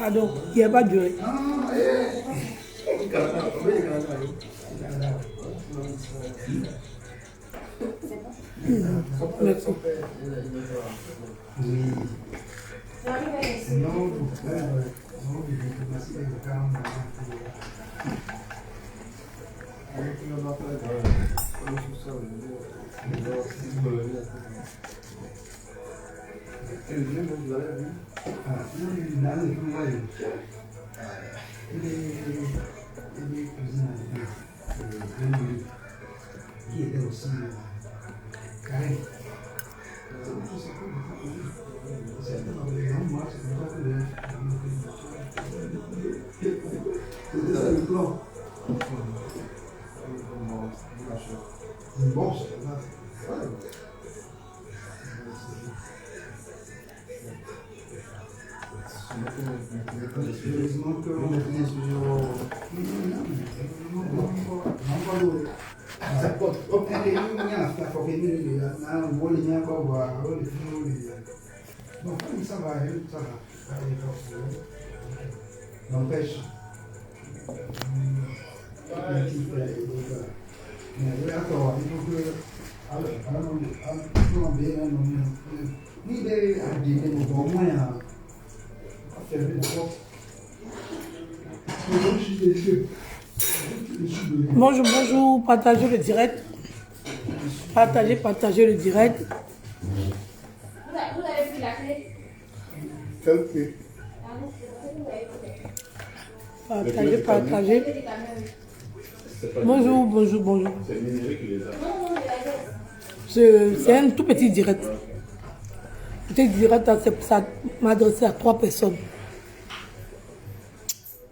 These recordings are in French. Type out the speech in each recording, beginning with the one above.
Ah donc, il n'y a pas de durée. Merci. Qui était aussi carré. C'était ça le plan. Bon, c'est pas grave. N'empêche. Bonjour, bonjour, partagez le direct. Partagez le direct. Vous avez pris la clé? Partagez. Bonjour, bonjour, bonjour. C'est un tout petit direct. Petit direct, ça m'adressait à 3 personnes.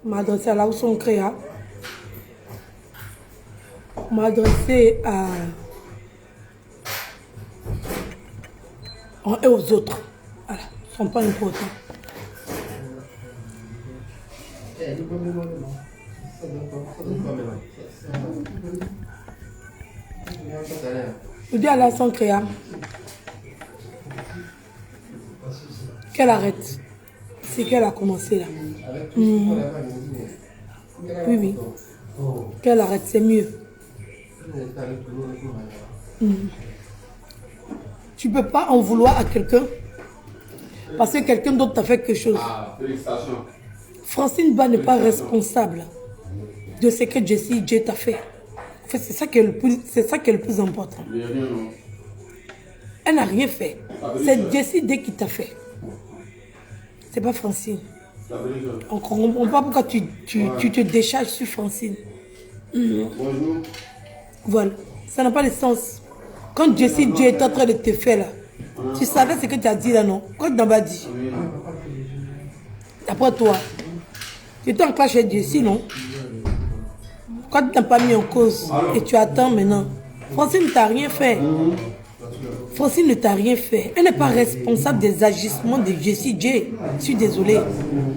M'adresser à la Ousson Créa. M'adresser à... et aux autres. Voilà, ils ne sont pas importants. Je dis à la Ousson Créa qu'elle arrête. C'est qu'elle a commencé là. Oui, oui. Qu'elle arrête, c'est mieux. Tu ne peux pas en vouloir à quelqu'un parce que quelqu'un d'autre t'a fait quelque chose. Francine Ba n'est pas responsable de ce que Jessie J t'a fait. En fait, c'est ça qui est le plus important. Elle n'a rien fait. C'est Jessie D qui t'a fait. C'est pas Francine. On ne comprend pas pourquoi tu te décharges sur Francine. Voilà. Ça n'a pas de sens. Quand Jessie J est en train de te faire là, tu savais ce que tu as dit là, non? Quand tu n'as dit. Après toi, tu étais en clash avec Jessie, non? Quand tu n'as pas mis en cause et tu attends maintenant, Francine ne t'a rien fait. Francine ne t'a rien fait. Elle n'est pas responsable des agissements de Jessie J. Je suis désolée.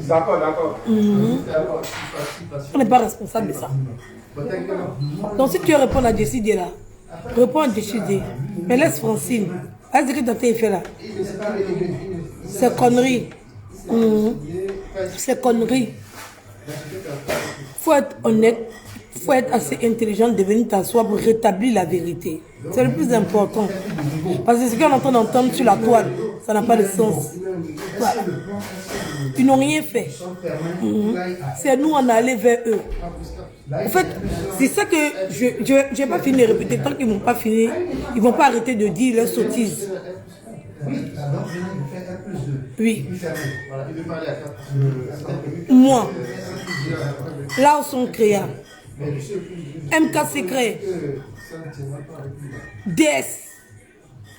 D'accord. Elle n'est pas responsable de ça. Donc si tu réponds à Jessie J là, réponds à Jessie J. Mais laisse Francine. Elle dit que tu as fait là. C'est connerie. C'est connerie. Faut être honnête. Faut être assez intelligent de venir t'asseoir pour rétablir la vérité. C'est le plus important. Parce que ce qu'on entend d'entendre sur la toile, ça n'a pas de sens. Voilà. Ils n'ont rien fait. C'est nous, on est allé vers eux. En fait, c'est ça que je n'ai pas fini de répéter. Tant qu'ils ne vont pas finir, ils ne vont pas arrêter de dire leurs sottises. Oui, donc maintenant il fait 1 plus 2. Oui. Voilà, il veut parler à 4. Moi, là où sont créés, MK Secret, DS,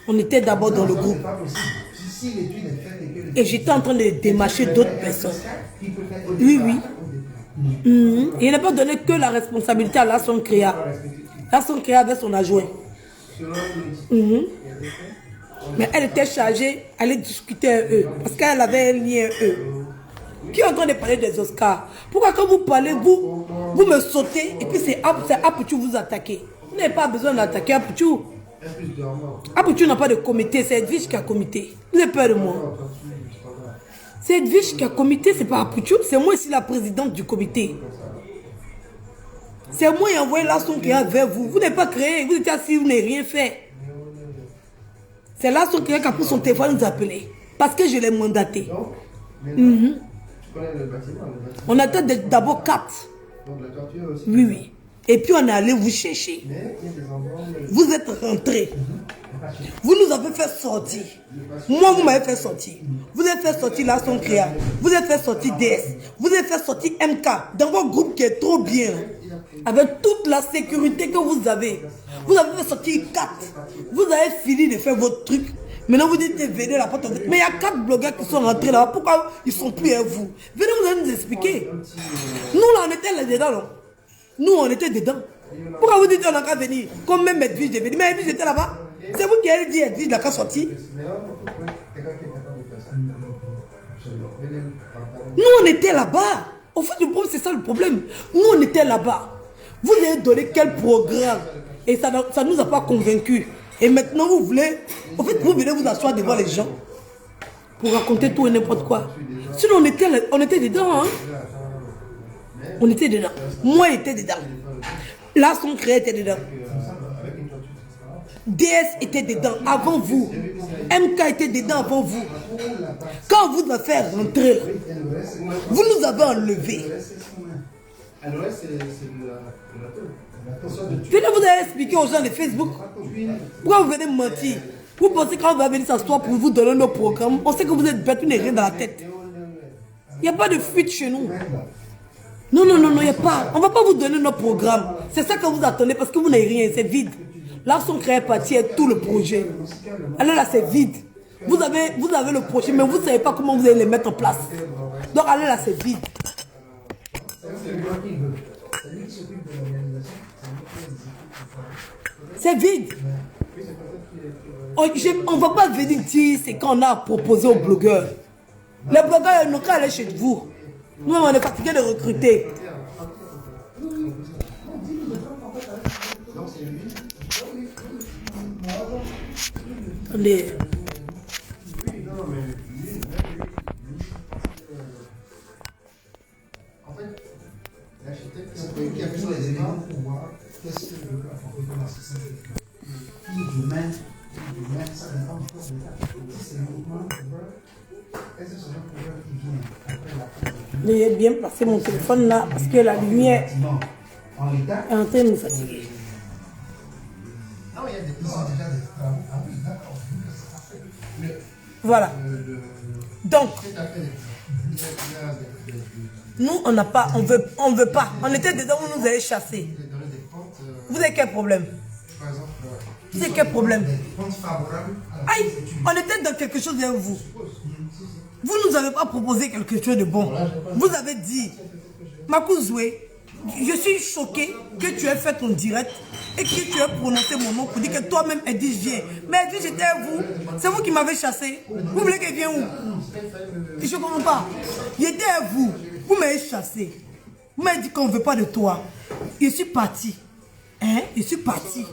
on était d'abord dans le groupe. Et j'étais en train de démarcher d'autres personnes. Oui, oui. Il n'a pas donné que la responsabilité à Lasson Créa. Lasson Créa avait son adjoint. Mais elle était chargée, elle allait discuter avec eux. Parce qu'elle avait un lien avec eux. Qui est en train de parler des Oscars? Pourquoi quand vous parlez, vous me sautez et puis c'est Apoutou vous attaquez? Vous n'avez pas besoin d'attaquer Apoutou. Apoutou n'a pas de comité, c'est Edwige qui a comité. Vous avez peur de moi? C'est Edwige qui a comité, c'est pas Apoutou, c'est moi ici la présidente du comité. C'est moi qui ai envoyé Lasson qui est vers vous. Vous n'avez pas créé, vous étiez assis, vous n'avez rien fait. C'est Lasson qui a pris son téléphone nous appeler. Parce que je l'ai mandaté. On était d'abord 4. Oui, oui. Et puis on est allé vous chercher. Vous êtes rentrés. Vous nous avez fait sortir. Moi, vous m'avez fait sortir. Vous avez fait sortir Lasson Créa. Vous avez fait sortir DS. Vous avez fait sortir MK. Dans votre groupe qui est trop bien. Avec toute la sécurité que vous avez. Vous avez fait sortir 4. Vous avez fini de faire votre truc. Maintenant vous dites venez la porte. Mais il y a 4 blogueurs qui sont rentrés là. Pourquoi ils ne sont plus à vous? Venez vous allez nous expliquer. Nous là on était là-dedans. Non? Nous on était dedans. Pourquoi vous dites on n'a qu'à venir? Comme même Edwige est venu. Mais Edwige était là-bas. C'est vous qui avez dit Edwige n'a qu'à sortir. Nous on était là-bas. Au fait du problème c'est ça le problème. Nous on était là-bas. Vous avez donné quel programme? Et ça ne nous a pas convaincus. Et maintenant vous voulez, en fait vous venez vous asseoir devant les gens pour raconter tout et n'importe quoi. Sinon on était dedans. Hein? On était dedans. Moi j'étais dedans. Lasson Créa était dedans. DS était dedans avant vous. MK était dedans avant vous. Quand vous nous avez fait rentrer là, vous nous avez enlevés. Venez vous allez expliquer aux gens de Facebook. Pourquoi vous venez mentir? Vous pensez qu'on va venir s'asseoir pour vous donner nos programmes? On sait que vous êtes bête, vous n'avez rien dans la tête. Il n'y a pas de fuite chez nous. Non, non, non, non, il n'y a pas. On ne va pas vous donner nos programmes. C'est ça que vous attendez parce que vous n'avez rien, c'est vide. Là, son créé parti et tout le projet. Alors là, c'est vide. Vous avez le projet, mais vous ne savez pas comment vous allez les mettre en place. Donc, allez là, c'est vide. C'est vide. On ne va pas venir dire ce qu'on a proposé aux blogueurs. Les blogueurs, ils n'ont qu'à aller chez vous. Nous, on est fatigués de recruter. Attendez. J'ai bien placé mon téléphone là parce que la lumière est en train de me fatiguer. Voilà. Donc, nous on n'a pas, on veut pas. On était dedans, vous nous avez chassés. Vous avez quel problème? Vous avez quel problème? Aïe, on était dans quelque chose avec vous. Vous ne nous avez pas proposé quelque chose de bon. Vous avez dit, Makouzoué, je suis choqué que tu aies fait ton direct et que tu aies prononcé mon nom pour dire que toi-même Edwige vient. Mais Edwige j'étais à vous. C'est vous qui m'avez chassé. Vous voulez qu'elle vienne où? Je ne comprends pas. J'étais à vous. Vous m'avez chassé. Vous m'avez dit qu'on ne veut pas de toi. Je suis parti. Hein? Je suis parti.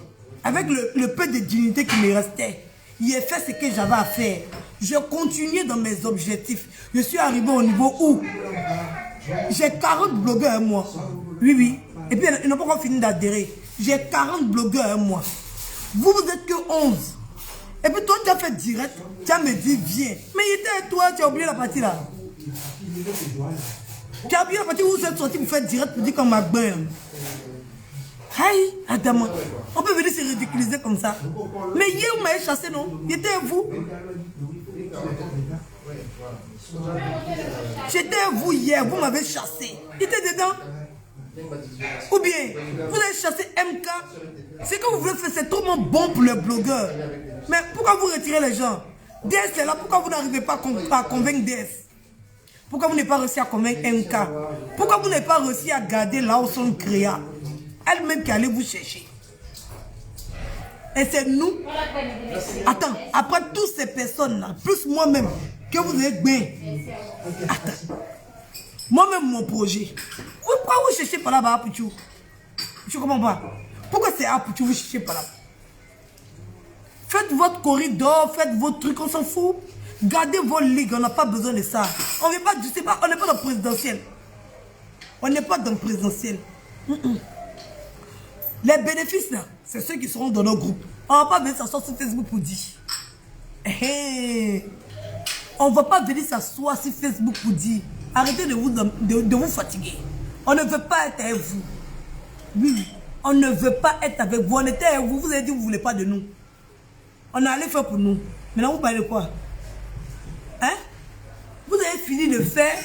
Avec le peu de dignité qui me restait. J'ai fait ce que j'avais à faire. Je continuais dans mes objectifs. Je suis arrivé au niveau où j'ai 40 blogueurs à moi. Oui, oui. Et puis, ils n'ont pas encore fini d'adhérer. J'ai 40 blogueurs à moi. Vous, vous êtes que 11. Et puis, toi, tu as fait direct. Tu as me dit, viens. Mais il était à toi, tu as oublié la partie là. Tu as bien la partie où vous êtes sorti pour faire direct pour dire comme ma bonne. Aïe, Adama. On peut venir se ridiculiser comme ça. Mais hier, vous m'avez chassé, non? J'étais à vous. J'étais à vous hier, vous m'avez chassé. J'étais dedans. Ou bien, vous avez chassé MK. Ce que vous voulez faire, c'est trop bon pour le blogueur. Mais pourquoi vous retirez les gens? DS est là, pourquoi vous n'arrivez pas à convaincre DS? Pourquoi vous n'avez pas réussi à convaincre MK? Pourquoi vous n'avez pas réussi à garder là où sont créa? Elle-même qui allait vous chercher. Et c'est nous. Attends, après toutes ces personnes-là, plus moi-même, que vous êtes bien. Attends. Moi-même, mon projet. Pourquoi vous cherchez par là-bas, Apuchou? Je ne comprends pas. Pourquoi c'est Apuchou vous cherchez par là? Faites votre corridor, faites vos trucs, on s'en fout. Gardez vos ligues, on n'a pas besoin de ça. On n'est pas, je sais pas, on n'est pas dans le présidentiel. On n'est pas dans le présidentiel. Les bénéfices, là, c'est ceux qui seront dans nos groupes. On ne va pas venir s'asseoir sur Facebook pour dire. On ne va pas venir s'asseoir sur Facebook pour dire. Arrêtez de vous fatiguer. On ne veut pas être avec vous. Oui, on ne veut pas être avec vous. On était avec vous, vous avez dit que vous ne voulez pas de nous. On a allé faire pour nous. Maintenant, vous parlez de quoi? Hein? Vous avez fini de faire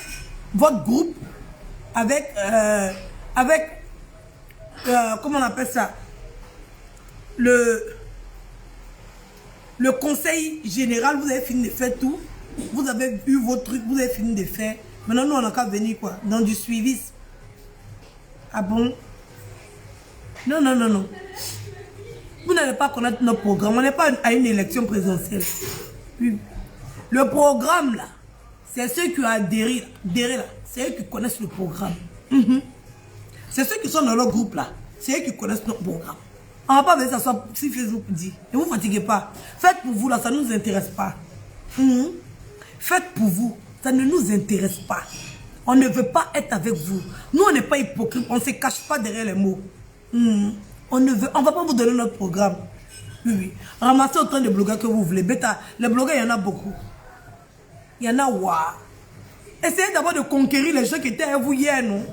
votre groupe avec... comment on appelle ça? Le conseil général, vous avez fini de faire tout. Vous avez eu vos trucs, vous avez fini de faire. Maintenant, nous, on n'a qu'à venir quoi? Dans du suivi. Ah bon? Non, non, non, non. Vous n'allez pas connaître notre programme. On n'est pas à une élection présidentielle. Le programme, là, c'est ceux qui ont adhéré là. C'est eux qui connaissent le programme. C'est ceux qui sont dans leur groupe, là. C'est eux qui connaissent notre programme. On ne va pas venir s'asseoir si Facebook dit. Ne vous fatiguez pas. Faites pour vous, là, ça ne nous intéresse pas. Faites pour vous, ça ne nous intéresse pas. On ne veut pas être avec vous. Nous, on n'est pas hypocrite, on ne se cache pas derrière les mots. On ne va pas vous donner notre programme. Oui, oui. Ramassez autant de blogueurs que vous voulez. Bêta, les blogueurs, il y en a beaucoup. Il y en a, waouh. Essayez d'abord de conquérir les gens qui étaient avec vous hier, non?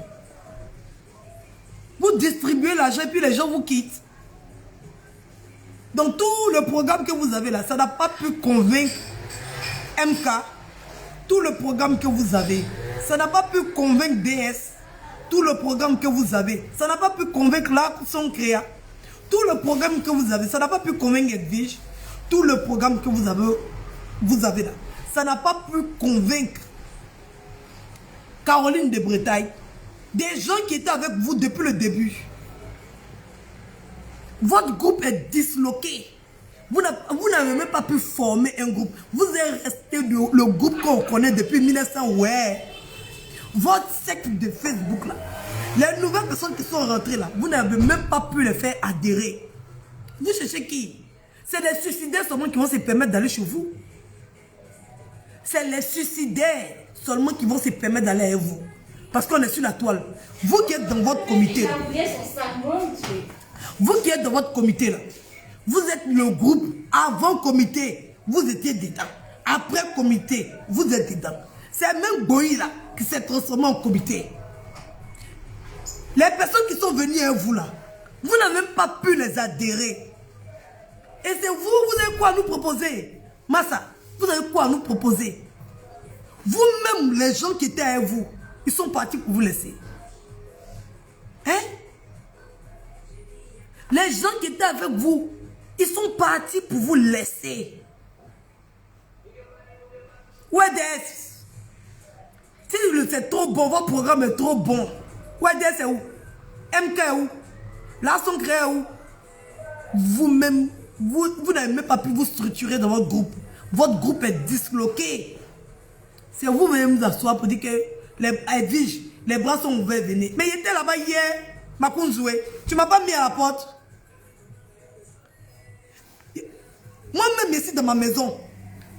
Vous distribuez l'argent et puis les gens vous quittent. Donc tout le programme que vous avez là, ça n'a pas pu convaincre MK. Tout le programme que vous avez, ça n'a pas pu convaincre DS. Tout le programme que vous avez, ça n'a pas pu convaincre là son créa. Tout le programme que vous avez, ça n'a pas pu convaincre Edwige. Tout le programme que vous avez là, ça n'a pas pu convaincre Caroline de Bretagne. Des gens qui étaient avec vous depuis le début. Votre groupe est disloqué. Vous n'avez même pas pu former un groupe. Vous êtes resté le groupe qu'on connaît depuis 1900. Ouais. Votre secte de Facebook là. Les nouvelles personnes qui sont rentrées là, vous n'avez même pas pu les faire adhérer. Vous cherchez qui? C'est les suicidaires seulement qui vont se permettre d'aller chez vous. C'est les suicidaires seulement qui vont se permettre d'aller avec vous. Parce qu'on est sur la toile. Vous qui êtes dans votre comité là. Vous qui êtes dans votre comité là. Vous êtes le groupe. Avant comité, vous étiez dedans. Après comité, vous êtes dedans. C'est même Boï là qui s'est transformé en comité. Les personnes qui sont venues à vous là, vous n'avez même pas pu les adhérer. Et c'est vous avez quoi à nous proposer? Massa, vous avez quoi à nous proposer? Vous-même, les gens qui étaient avec vous, ils sont partis pour vous laisser. Hein? Les gens qui étaient avec vous, ils sont partis pour vous laisser. Ouais, DS. Si c'est trop bon, votre programme est trop bon. Ouais, DS c'est où? MK est où? Là, son créé où? Vous-même, vous n'avez même pas pu vous structurer dans votre groupe. Votre groupe est disloqué. C'est vous-même vous asseoir pour dire que les bras sont ouverts, venez. Mais il était là-bas hier, Makounzoué. Tu ne m'as pas mis à la porte. Moi-même ici dans ma maison,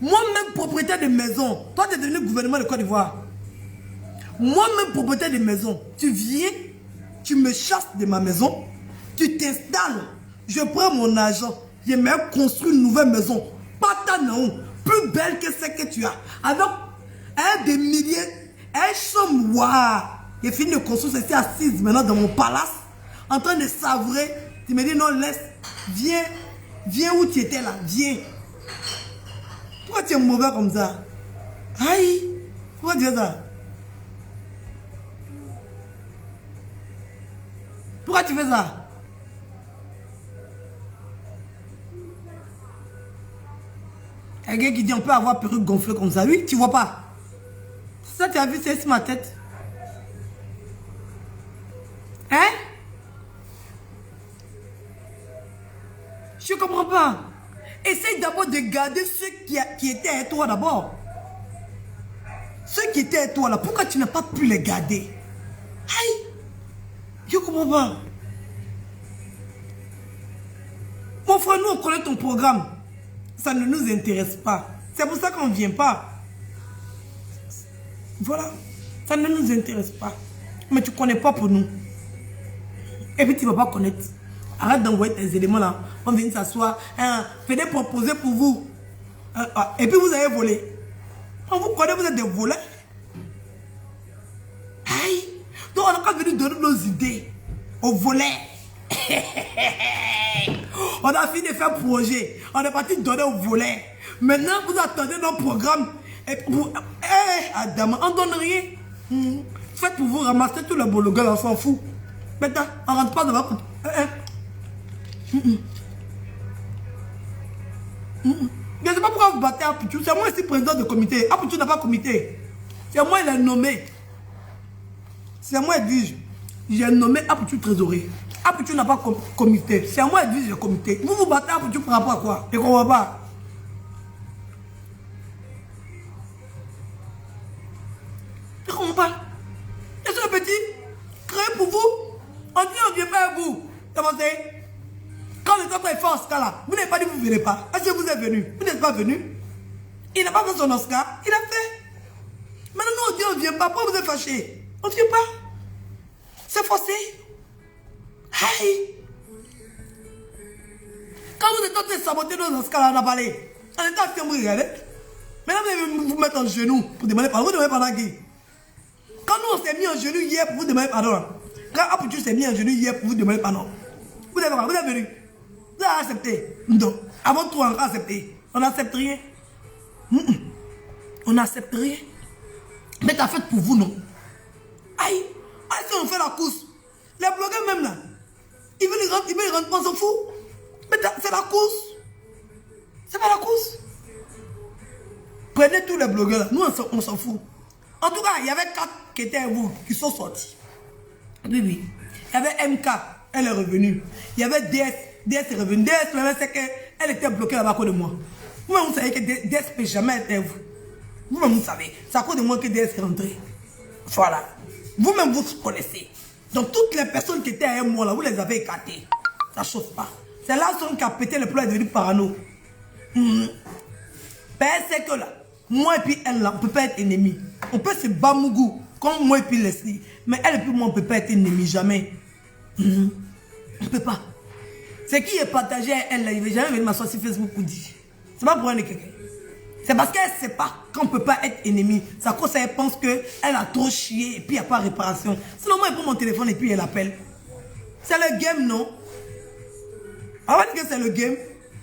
moi-même propriétaire de maison, toi tu es devenu gouvernement de Côte d'Ivoire. Moi-même propriétaire de maison, tu viens, tu me chasses de ma maison, tu t'installes, je prends mon argent, je me construis une nouvelle maison, pas ta non, plus belle que celle que tu as, avec des milliers Elle chambre, waouh. J'ai fini de construire, j'étais assise maintenant dans mon palace, en train de savourer. Tu me dis non, laisse, viens, viens où tu étais là, viens. Pourquoi tu es mauvais comme ça? Aïe, pourquoi tu fais ça? Pourquoi tu fais ça? Un gars qui dit on peut avoir perruque gonflée comme ça. Oui, tu vois pas. Ça, tu as vu, c'est sur ma tête. Hein? Je comprends pas. Essaye d'abord de garder ceux qui étaient à toi d'abord. Ceux qui étaient à toi là, pourquoi tu n'as pas pu les garder? Aïe! Je comprends pas. Mon frère, nous on connaît ton programme. Ça ne nous intéresse pas. C'est pour ça qu'on ne vient pas. Voilà. Ça ne nous intéresse pas. Mais tu ne connais pas pour nous. Et puis tu ne vas pas connaître. Arrête d'envoyer tes éléments là. On vient s'asseoir. Venez proposer pour vous. Et puis vous avez volé. On vous connaît, vous êtes des voleurs. Aïe. Donc on n'a pas venu donner nos idées aux voleurs. On a fini de faire projet. On est parti donner aux voleurs. Maintenant vous attendez nos programmes. Et pour... Adam, on donne rien. Faites pour vous ramasser tout le bologue là, on s'en fout. Maintenant, on ne rentre pas dans votre... Je ne sais pas pourquoi vous battez Apuchou. C'est moi ici président de comité. Apuchou n'a pas comité. C'est moi il est nommé. C'est moi Edwige. J'ai nommé Apuchou trésorier. Apuchou n'a pas comité. C'est moi Edwige le comité. Vous vous battez Apuchou par rapport à quoi? Je ne comprends pas. Je ne comprends pas. Et ce petit, créé pour vous. On dit on ne vient pas à vous. Quand le temps est fait Oscar là, vous n'avez pas dit que vous ne venez pas. Est-ce que vous êtes venu? Vous n'êtes pas venu. Il n'a pas fait son Oscar. Il a fait. Maintenant, nous on dit on ne vient pas. Pourquoi vous êtes fâchés? On ne vient pas. C'est forcé. Aïe. Quand vous êtes en train de saboter nos Oscars là, on a parlé. On est en train de vous regarder. Maintenant, vous allez vous mettre en genou pour demander pardon. Vous demandez pardon à qui? Quand nous on s'est mis en genou hier pour vous demander pardon. Quand Apuchou s'est mis en genou hier pour vous demander pardon. Vous êtes venu. Vous avez accepté. Non. Avant tout, on a accepté. On n'accepte rien. On n'accepte rien. Mais t'as fait pour vous, non? Aïe. Est-ce qu'on fait la course? Les blogueurs même là. Ils veulent rentrer, on s'en fout. Mais c'est la course. C'est pas la course. Prenez tous les blogueurs là. Nous, on s'en fout. En tout cas, il y avait 4 qui étaient à vous, qui sont sortis. Oui, oui. Il y avait MK, elle est revenue. Il y avait DS est revenue. DS, c'est qu'elle était bloquée là-bas à cause de moi. Vous-même, vous savez que DS ne peut jamais être vous. Vous-même, vous savez. C'est à cause de moi que DS est rentrée. Voilà. Vous-même, vous connaissez. Donc, toutes les personnes qui étaient avec moi là, vous les avez écartées. Ça ne chauffe pas. C'est là qui a pété le plan et est devenu parano. C'est que là, moi et puis elle là, on ne peut pas être ennemis. On peut se bamougou, comme moi et puis Leslie. Mais elle et puis moi, on ne peut pas être ennemis, jamais. On ne peut pas. C'est qui est partagé à elle là, il ne va jamais venir m'asseoir sur Facebook ou dire. C'est pas pour un de quelqu'un. C'est parce qu'elle ne sait pas qu'on ne peut pas être ennemis. C'est à cause qu'elle pense qu'elle a trop chié et puis il n'y a pas de réparation. Sinon, moi, elle prend mon téléphone et puis elle appelle. C'est le game, non? On va dire que c'est le game.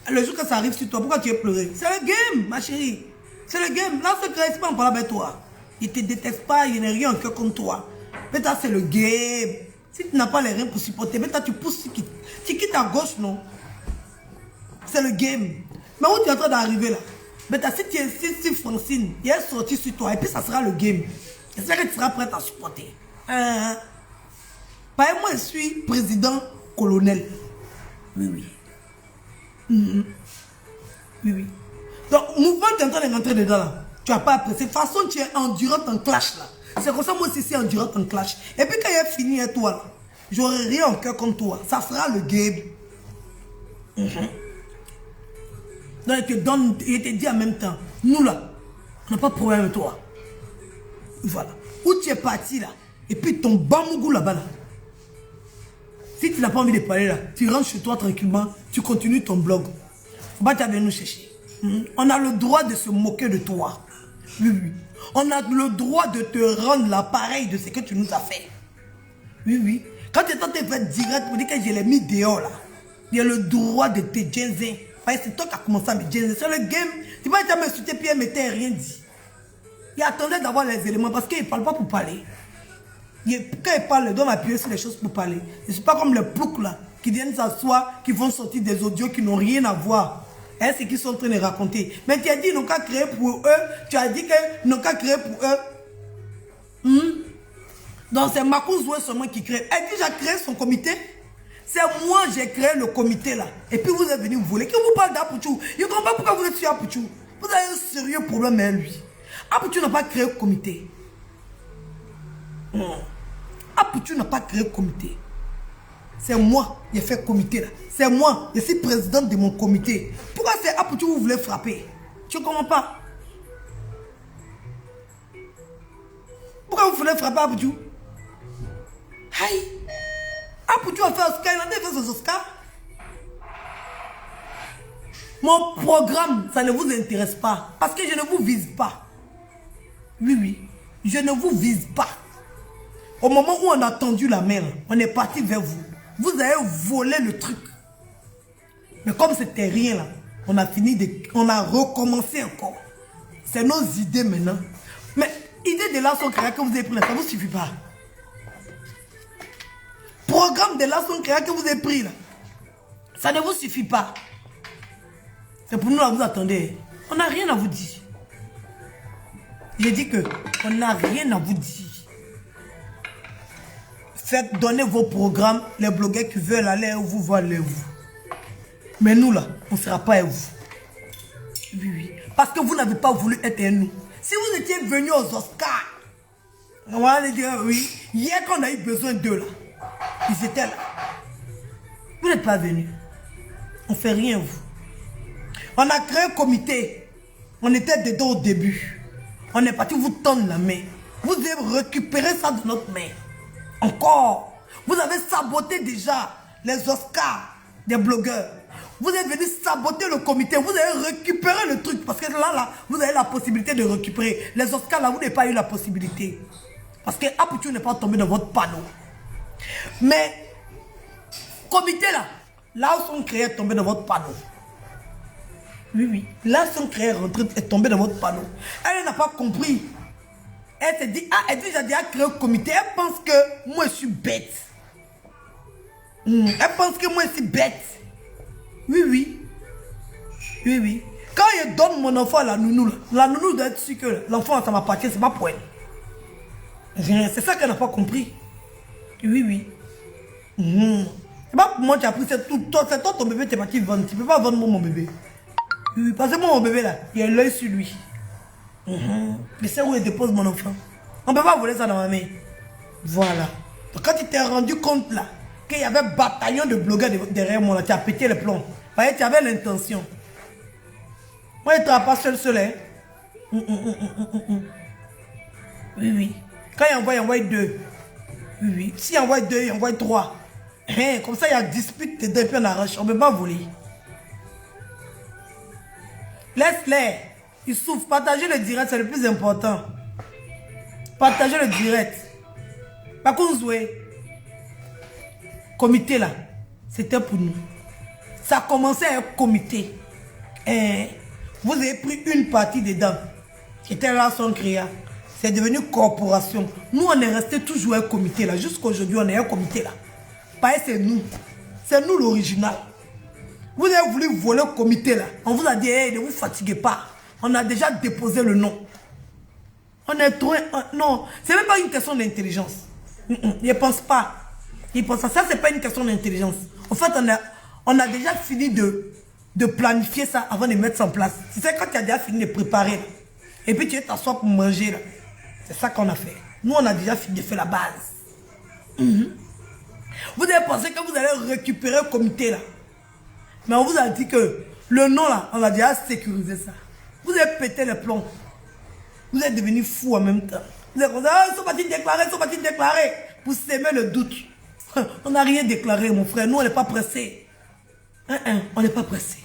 Le jour que ça arrive sur toi, pourquoi tu es pleuré? C'est le game, ma chérie. C'est le game. Là, ce que pas en parlant avec toi. Il ne te déteste pas, il n'y a rien en cœur comme toi. Mais là, c'est le game. Si tu n'as pas les reins pour supporter, mais là, tu pousses, tu quittes à gauche, non? C'est le game. Mais où tu es en train d'arriver là? Mais si tu insistes sur Francine, il est sorti sur toi et puis ça sera le game. J'espère que tu seras prête à supporter. Moi, je suis président colonel. Oui, oui. Oui, oui. Donc, mouvement, tu es en train de rentrer dedans là. Tu n'as pas apprécié. De toute façon, tu es endurante en clash là. C'est comme ça, moi aussi, c'est endurante en clash. Et puis, quand il est fini avec toi là, j'aurai rien en cœur comme toi. Ça sera le game. Donc, il te dit en même temps, nous là, on n'a pas de problème avec toi. Voilà. Où tu es parti là, et puis ton bamougou là-bas là. Si tu n'as pas envie de parler là, tu rentres chez toi tranquillement, tu continues ton blog. Faut pas t'aller nous chercher. On a le droit de se moquer de toi. Oui, oui. On a le droit de te rendre l'appareil de ce que tu nous as fait. Oui, oui. Quand tu es en train de faire direct pour dire que je l'ai mis dehors là, il y a le droit de te genzer. C'est toi qui as commencé à me genzer. Sur le game, tu vas jamais m'insulter puis elle ne t'a rien dit. Il attendait d'avoir les éléments parce qu'il ne parle pas pour parler. Quand il parle, il doit m'appuyer sur les choses pour parler. Je ne suis pas comme les ploucs là, qui viennent s'asseoir, qui vont sortir des audios qui n'ont rien à voir. Hein, c'est qu'ils sont en train de raconter. Mais tu as dit qu'ils n'ont qu'à créer pour eux. Tu as dit qu'ils n'ont qu'à créer pour eux. Donc c'est Marcus Zoué seulement qui crée. Elle dit j'ai créé son comité. C'est moi j'ai créé le comité là. Et puis vous êtes venu me voler. Qui vous parle d'Apouchou? Je ne comprends pas pourquoi vous êtes sur Apouchou. Vous avez un sérieux problème avec lui. Apouchou n'a pas créé le comité. Apouchou n'a pas créé le comité. C'est moi qui ai fait le comité là. C'est moi, je suis présidente de mon comité. Pourquoi c'est Apouchou que vous voulez frapper? Tu ne comprends pas? Pourquoi vous voulez frapper Apouchou? Aïe! Apouchou a fait Oscar, il a fait ses Oscars. Mon programme, ça ne vous intéresse pas. Parce que je ne vous vise pas. Oui, oui. Je ne vous vise pas. Au moment où on a tendu la main, on est parti vers vous. Vous avez volé le truc. Mais comme c'était rien là, on a fini on a recommencé encore. C'est nos idées maintenant. Mais idée de l'argent créa que vous avez pris là, ça ne vous suffit pas. Programme de l'argent créa que vous avez pris là, ça ne vous suffit pas. C'est pour nous là, vous attendez. On n'a rien à vous dire. J'ai dit que on n'a rien à vous dire. Faites donner vos programmes, les blogueurs qui veulent aller où vous voient aller vous. Mais nous là, on ne sera pas à vous. Oui, oui. Parce que vous n'avez pas voulu être à nous. Si vous étiez venus aux Oscars, on va aller dire oui. Hier qu'on a eu besoin d'eux là, ils étaient là. Vous n'êtes pas venus. On ne fait rien vous. On a créé un comité. On était dedans au début. On est parti vous tendre la main. Vous avez récupéré ça de notre main. Encore. Vous avez saboté déjà les Oscars des blogueurs. Vous êtes venu saboter le comité. Vous avez récupéré le truc. Parce que là, vous avez la possibilité de récupérer. Les Oscars, là, vous n'avez pas eu la possibilité. Parce que Apouchou n'est pas tombé dans votre panneau. Mais, comité, là où son créé est tombé dans votre panneau. Oui, oui. Là, son créé est tombé dans votre panneau. Elle n'a pas compris. Elle s'est dit, ah, elle dit, j'ai déjà créé un comité. Elle pense que moi, je suis bête. Elle pense que moi, je suis bête. Oui, oui. Oui, oui. Quand je donne mon enfant à la nounou doit être sûre que l'enfant, ça m'appartient, c'est pas pour elle. C'est ça qu'elle n'a pas compris. Oui, oui. C'est pas pour moi qui as pris, c'est toi ton bébé, tu es parti vendre. Tu ne peux pas vendre mon bébé. Oui, parce que moi, mon bébé là, il y a l'œil sur lui. Je sais où il dépose mon enfant. On ne peut pas voler ça dans ma main. Voilà. Donc, quand tu t'es rendu compte là, qu'il y avait un bataillon de blogueurs derrière moi, là, tu as pété les plombs. Parce que tu avais l'intention. Moi, je ne travaille pas seul. Hein. Oui, oui. Quand il envoie deux. Oui, oui. S'il envoie deux, il envoie trois. Hein, comme ça, il y a dispute des deux, puis on arrache. On ne peut pas voler. Laisse-les. Ils souffrent. Partagez le direct, c'est le plus important. Partagez le direct. Par contre, Zoué, comité là, c'était pour nous. Ça a commencé à un comité. Et vous avez pris une partie dedans, qui était là sans créa. C'est devenu corporation. Nous, on est resté toujours un comité là. Jusqu'aujourd'hui, on est un comité là. Pareil, c'est nous. C'est nous l'original. Vous avez voulu voler le comité là. On vous a dit, hey, ne vous fatiguez pas. On a déjà déposé le nom. On est trop... Non, c'est même pas une question d'intelligence. Je ne pense pas. Il pense ça, c'est pas une question d'intelligence. En fait, on a déjà fini de planifier ça avant de mettre ça en place. C'est quand tu as déjà fini de préparer. Là. Et puis tu es t'asseoir pour manger. Là. C'est ça qu'on a fait. Nous, on a déjà fini de faire la base. Vous avez pensé que vous allez récupérer le comité là. Mais on vous a dit que le nom là, on a déjà sécurisé ça. Vous avez pété les plombs. Vous êtes devenus fous en même temps. Vous êtes dit, ah, ils sont partis déclarer, pour s'aimer le doute. On n'a rien déclaré, mon frère. Nous, on n'est pas pressés. On n'est pas pressés.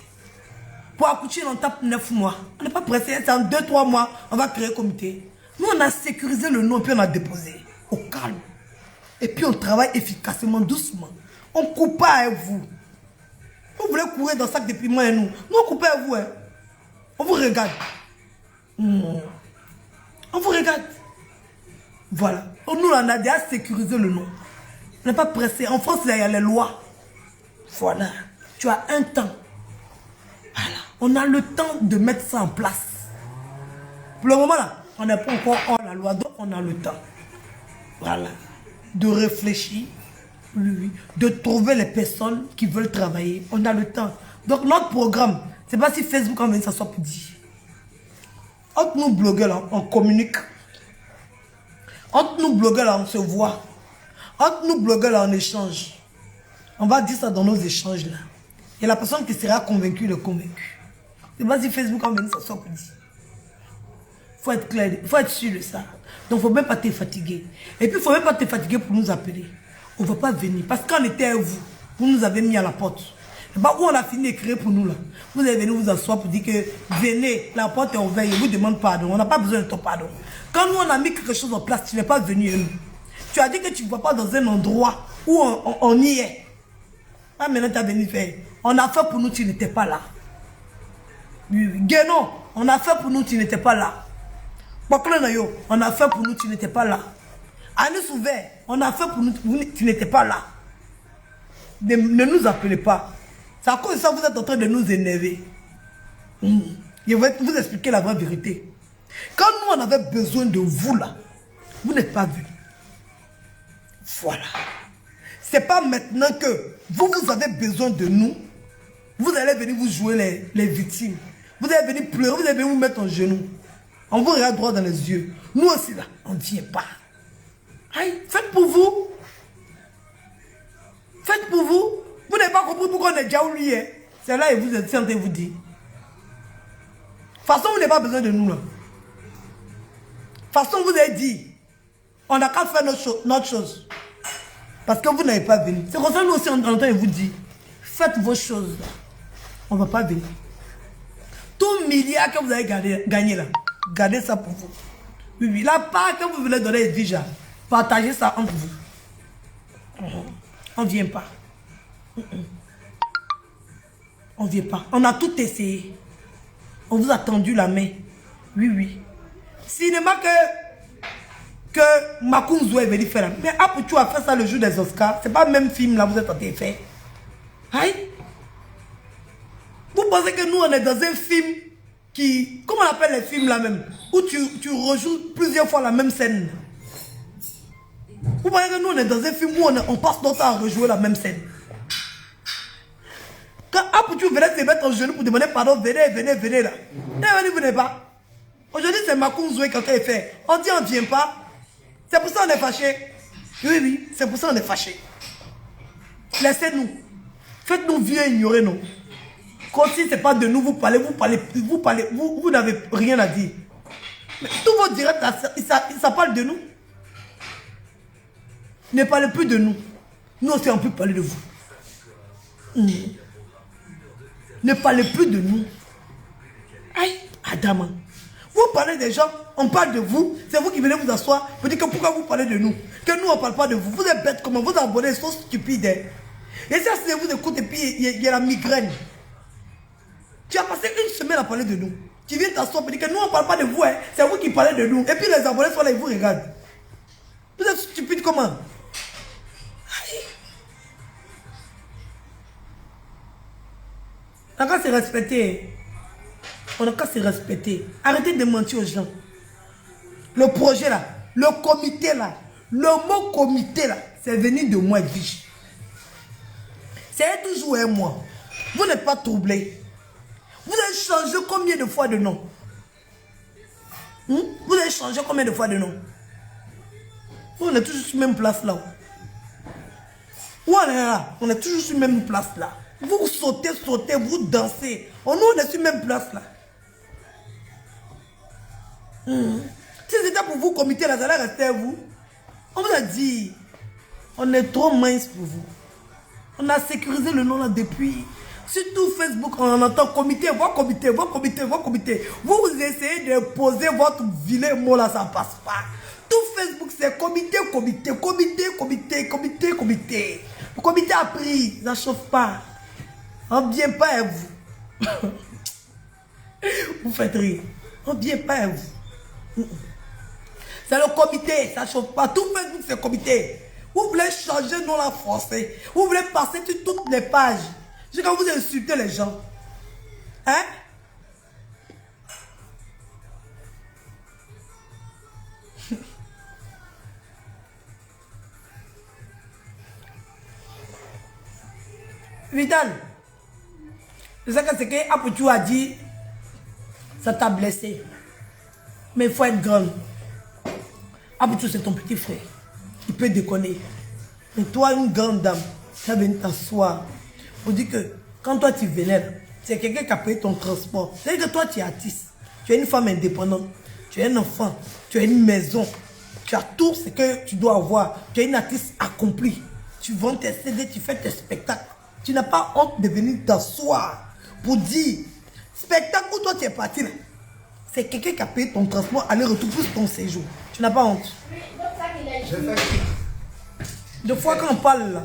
Pour accoucher, on tape 9 mois. On n'est pas pressés. C'est en 2-3 mois, on va créer un comité. Nous, on a sécurisé le nom, puis on a déposé. Au calme. Et puis, on travaille efficacement, doucement. On ne coupe pas avec vous. Vous voulez courir dans le sac de piment et nous. Nous, on coupe pas avec vous. Hein. On vous regarde. On vous regarde. Voilà. Nous, on a déjà sécurisé le nom. On n'est pas pressé. En France, il y a les lois. Voilà. Tu as un temps. Voilà. On a le temps de mettre ça en place. Pour le moment, là, on n'est pas encore hors la loi, donc on a le temps. Voilà. De réfléchir. Oui. De trouver les personnes qui veulent travailler. On a le temps. Donc, notre programme, c'est pas si Facebook en vient s'asseoir pour dire. Entre nous blogueurs, là, on communique. Entre nous blogueurs, là, on se voit. Entre nous blogueurs, là, on échange. On va dire ça dans nos échanges, là. Et la personne qui sera convaincue, le convaincu. C'est pas si Facebook en vient s'asseoir pour dire. Il faut être clair, il faut être sûr de ça. Donc, il ne faut même pas te fatiguer. Et puis, il ne faut même pas te fatiguer pour nous appeler. On ne va pas venir. Parce qu'on était à vous, vous nous avez mis à la porte. Et bah, où on a fini d'écrire pour nous, là. Vous allez venir vous asseoir pour dire que venez, la porte est ouverte, je vous demande pardon. On n'a pas besoin de ton pardon. Quand nous, on a mis quelque chose en place, tu n'es pas venu à nous. Tu as dit que tu ne vas pas dans un endroit où on y est. Ah, maintenant, tu as venu faire. On a fait pour nous, tu n'étais pas là. Guénon, on a fait pour nous, tu n'étais pas là. On a fait pour nous, tu n'étais pas là. Anis ouvert, on a fait pour nous, tu n'étais pas là. Ne nous appelez pas. C'est à cause de ça que vous êtes en train de nous énerver. Je vais vous expliquer la vraie vérité. Quand nous, on avait besoin de vous là, vous n'êtes pas venus. Voilà. C'est pas maintenant que vous avez besoin de nous, vous allez venir vous jouer les victimes. Vous allez venir pleurer, vous allez venir vous mettre en genoux. On vous regarde droit dans les yeux. Nous aussi là, on ne vient pas. Aïe, faites pour vous. Faites pour vous. Vous n'avez pas compris pourquoi on est déjà oublié. C'est là que vous êtes en train de vous dire. De toute façon, vous n'avez pas besoin de nous là. De toute façon, vous avez dit, on n'a qu'à faire notre chose. Parce que vous n'avez pas venu. C'est comme ça que nous aussi on est en train de vous dire, faites vos choses. On ne va pas venir. Tout milliard que vous avez gagné là, gardez ça pour vous. Oui, la part que vous voulez donner déjà, partagez ça entre vous. On ne vient pas. On ne vient pas. On a tout essayé. On vous a tendu la main. Oui. Cinéma que Makunzo est venu faire. Mais Apuchu a fait ça le jour des Oscars. C'est pas le même film là, vous êtes en train de faire. Aïe. Vous pensez que nous on est dans un film qui... Comment on appelle les films là même? Où tu rejoues plusieurs fois la même scène. Vous voyez que nous on est dans un film où on passe notre temps à rejouer la même scène. Quand Apuchu venait se mettre en genoux pour demander pardon, venez là. Et vous venez pas. Aujourd'hui c'est Makunzo qui a fait. On dit on ne vient pas. C'est pour ça qu'on est fâché. Oui, c'est pour ça qu'on est fâché. Laissez-nous. Faites-nous vieux ignorer nous. Comme si ce n'est pas de nous, vous n'avez rien à dire. Mais tous vos directs, ça parle de nous. Ne parlez plus de nous. Nous aussi, on peut parler de vous. Ne parlez plus de nous. Aïe, Adama. Vous parlez des gens, on parle de vous, c'est vous qui venez vous asseoir, vous dites que pourquoi vous parlez de nous? Que nous, on ne parle pas de vous. Vous êtes bêtes comment? Vos abonnés sont stupides. Hein? Et ça, si vous écoutez, et puis il y a la migraine. Tu as passé une semaine à parler de nous. Tu viens t'asseoir et dire que nous, on ne parle pas de vous. Hein? C'est vous qui parlez de nous. Et puis les abonnés sont là, ils vous regardent. Vous êtes stupides comment? Aïe. On n'a qu'à se respecter. On n'a qu'à se respecter. Arrêtez de mentir aux gens. Le projet là, le comité là, le mot comité là, c'est venu de moi, Edwige. C'est toujours un moi. Vous n'êtes pas troublé. Vous avez changé combien de fois de nom? Vous avez changé combien de fois de nom? On est toujours sur la même place là. Où on est là? On est toujours sur la même place là. Vous sautez, vous dansez. On est sur la même place là. Si c'était pour vous, comité là, ça allait rester à vous. On vous a dit, on est trop mince pour vous. On a sécurisé le nom là depuis. Surtout Facebook, on entend comité, voir comité, voir comité, voir comité. Vous essayez de poser votre vilain mot là, ça ne passe pas. Tout Facebook, c'est comité, comité, comité, comité, comité, comité. Le comité a pris, ça ne chauffe pas. On ne vient pas à vous. Vous faites rire. On ne vient pas à vous. C'est le comité, ça ne chauffe pas. Tout Facebook, c'est comité. Vous voulez changer le nom la français. Vous voulez passer sur toutes les pages. C'est quand vous insultez les gens. Hein? Vital, je sais que ce que Apoutou a dit, ça t'a blessé. Mais il faut être grand. Apoutou, c'est ton petit frère. Il peut déconner. Mais toi, une grande dame, tu vas venir t'asseoir. Pour dire que quand toi tu vénères, c'est quelqu'un qui a payé ton transport. C'est-à-dire que toi tu es artiste. Tu es une femme indépendante. Tu es un enfant. Tu as une maison. Tu as tout ce que tu dois avoir. Tu es une artiste accomplie. Tu vends tes CD, tu fais tes spectacles. Tu n'as pas honte de venir t'asseoir pour dire spectacle où toi tu es parti là. C'est quelqu'un qui a payé ton transport, aller-retour plus ton séjour. Tu n'as pas honte. Deux fois quand on parle là.